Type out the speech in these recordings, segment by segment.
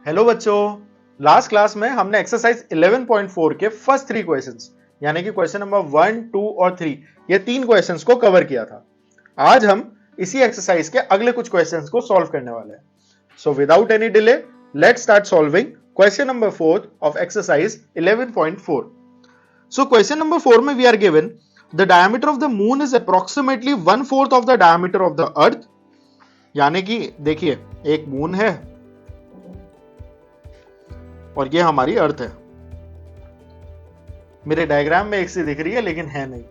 Hello बच्चों, last class में हमने एक्सरसाइज 11.4 के फर्स्ट 3 क्वेश्चंस यानी कि क्वेश्चन नंबर 1, 2 और 3 ये 3 क्वेश्चंस को कवर किया था। आज हम इसी एक्सरसाइज के अगले कुछ क्वेश्चंस को सॉल्व करने वाले हैं। So without any delay let's start solving question number 4 of exercise 11.4। So question number 4 में we are given the diameter of the moon is approximately 1/4 of the diameter of the earth. यानी कि देखिए, एक moon है और ये हमारी अर्थ है। मेरे डायग्राम में एक सी दिख रही है लेकिन है नहीं,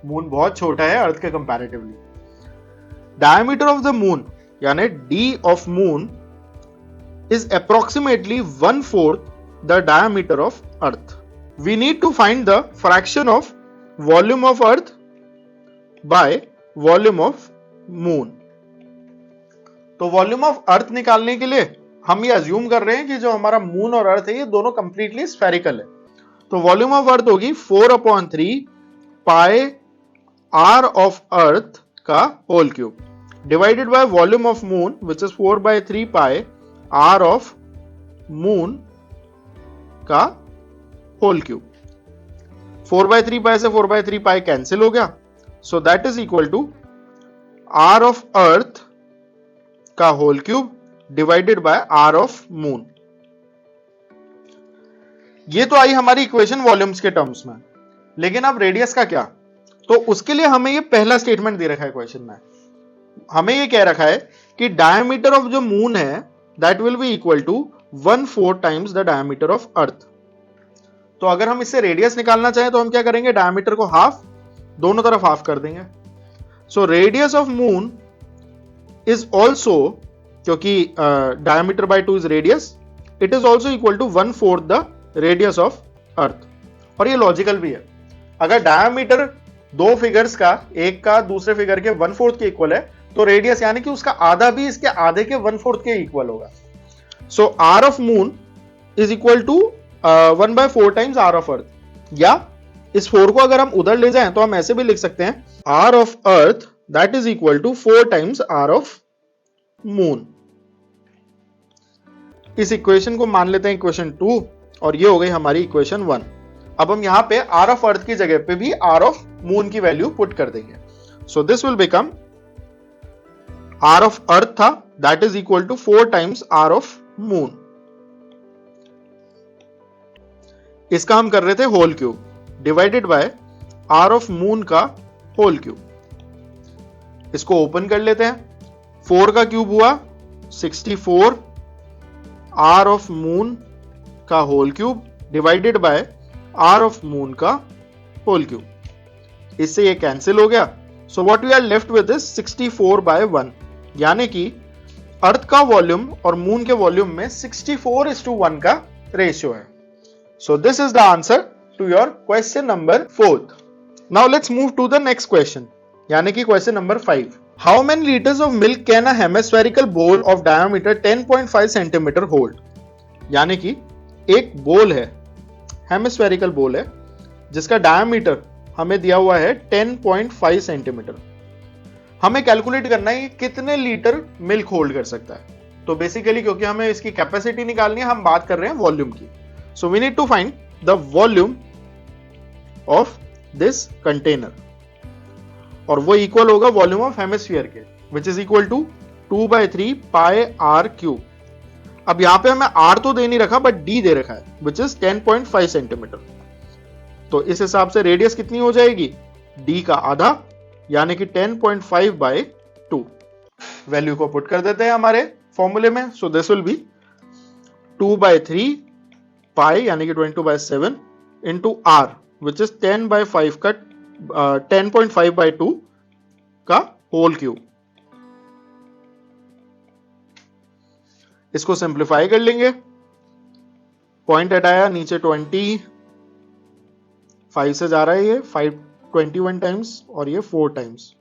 मून बहुत छोटा है अर्थ के comparatively. Diameter of the moon यानी D of moon is approximately 1/4 the diameter of earth. We need to find the fraction of volume of earth by volume of moon. तो वॉल्यूम ऑफ अर्थ निकालने के लिए हम ये assume कर रहे हैं कि जो हमारा मून और अर्थ है ये दोनों कंप्लीटली स्फेरिकल है। तो वॉल्यूम ऑफ अर्थ होगी 4/3 पाई आर ऑफ अर्थ का whole cube divided by volume of moon which is 4/3 pi R of moon का होल क्यूब। 4/3 पाई से 4/3 पाई कैंसिल हो गया, so that is equal to R of earth का whole cube divided by R of moon. ये तो आई हमारी equation volumes के terms में, लेकिन अब रेडियस का क्या? तो उसके लिए हमें ये पहला स्टेटमेंट दे रखा है क्वेश्चन में। हमें ये कह रखा है कि डायमीटर ऑफ जो मून है that will be equal to 1/4 times the diameter of earth. तो अगर हम इससे रेडियस निकालना चाहें तो हम क्या करेंगे, डायमीटर को हाफ, दोनों तरफ हाफ कर देंगे। So radius of moon is also, क्योंकि diameter by 2 is radius, it is also equal to 1/4 the radius of earth. और ये लॉजिकल भी है। अगर डायमीटर दो फिगर्स का, एक का दूसरे फिगर के 1/4 के इक्वल है, तो रेडियस यानी कि उसका आधा भी इसके आधे के 1/4 के इक्वल होगा। So R of moon is equal to 1/4 times R of earth. या इस 4 को अगर हम उधर ले जाएं तो हम ऐसे भी लिख सकते हैं, R of earth that is equal to 4 times R of moon. इस इक्वेशन को मान लेते हैं इक्वेशन 2 और ये हो गई हमारी इक्वेशन 1। अब हम यहां पे आर ऑफ अर्थ की जगह पे भी आर ऑफ मून की वैल्यू पुट कर देंगे। So this will become, R of earth था that is equal to 4 times R of moon. इसका हम कर रहे थे whole cube divided by R of moon का होल क्यूब। इसको ओपन कर लेते हैं। 4 का क्यूब हुआ 64 आर ऑफ मून का whole cube divided by R of moon का होल क्यूब। इससे ये कैंसिल हो गया। So what we are left with is 64/1, यानी कि अर्थ का वॉल्यूम और मून के वॉल्यूम में 64:1 का रेशियो है। So this is the answer to your question number 4। Now let's move to the next question, यानी कि question number 5। How many litres of milk can a hemispherical bowl of diameter 10.5 centimetre hold? यानी कि एक बोल है, hemispherical बोल है, जिसका डायमीटर हमें दिया हुआ है 10.5 सेंटीमीटर। हमें कैलकुलेट करना है कि कितने लीटर मिल्क होल्ड कर सकता है। तो बेसिकली क्योंकि हमें इसकी कैपेसिटी निकालनी है, हम बात कर रहे हैं वॉल्यूम की। So we need to find the volume of this container, और वो इक्वल होगा वॉल्यूम ऑफ हेमिस्फीयर के, which is equal to 2/3 pi R cube. अब यहां पे हमें आर तो दे नहीं रखा बट डी दे रखा है, विच इज 10.5 सेंटीमीटर। तो इस हिसाब से रेडियस कितनी हो जाएगी, डी का आधा, यानी कि 10.5/2। वैल्यू को पुट कर देते हैं हमारे फॉर्मूले में। सो दिस विल बी 2/3 पाई यानी कि 22/7 इंटू आर विच इज 10/5 का 10.5/2 का होल क्यूब। इसको सिंप्लीफाई कर लेंगे, पॉइंट हटाया, नीचे 25 से जा रहा है, ये 21 टाइम्स और ये 4 टाइम्स।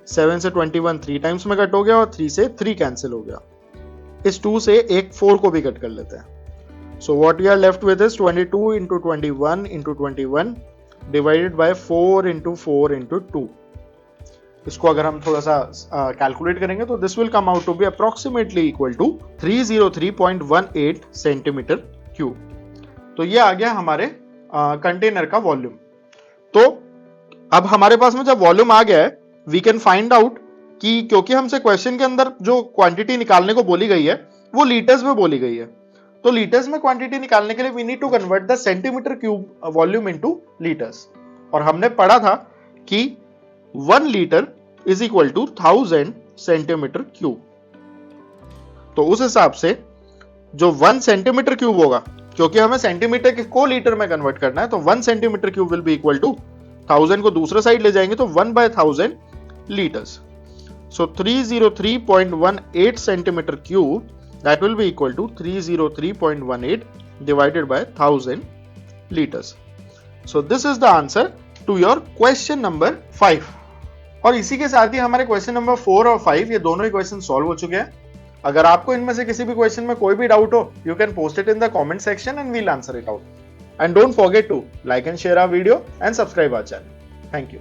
7 से 21 3 टाइम्स में कट हो गया और 3 से 3 कैंसिल हो गया। इस 2 से एक 4 को भी कट कर लेते हैं। So what we are left with is 22 into 21 into 21 divided by 4 into 4 into 2. इसको अगर हम थोड़ा सा कैलकुलेट करेंगे तो this will come out to be approximately equal to 303.18 centimetre cube. तो ये आ गया हमारे कंटेनर का वॉल्यूम। तो अब हमारे पास में जब वॉल्यूम आ गया है, वी कैन फाइंड आउट कि क्योंकि हमसे क्वेश्चन के अंदर जो क्वांटिटी निकालने को बोली गई है वो लीटर्स में बोली गई है, तो लीटर्स में क्वांटिटी निकालने के लिए we need to convert the centimetre cube volume into litres. और हमने पढ़ा था कि 1 litre is equal to 1000 centimetre cube. तो उस हिसाब से जो 1 सेंटीमीटर क्यूब होगा, क्योंकि हमें सेंटीमीटर को लीटर में कन्वर्ट करना है, तो 1 centimetre cube will be equal to 1000 को दूसरे साइड ले जाएंगे तो 1/1000 litres. So 303.18 centimetre cube that will be equal to 303.18 divided by 1000 liters. So this is the answer to your question number 5. और इसी के साथ ही हमारे क्वेश्चन नंबर 4 और 5 ये दोनों ही क्वेश्चन सॉल्व हो चुके हैं। अगर आपको इनमें से किसी भी क्वेश्चन में कोई भी डाउट हो, you can post it in the comment section and we'll answer it out. And don't forget to like and share our video and subscribe our channel. Thank you.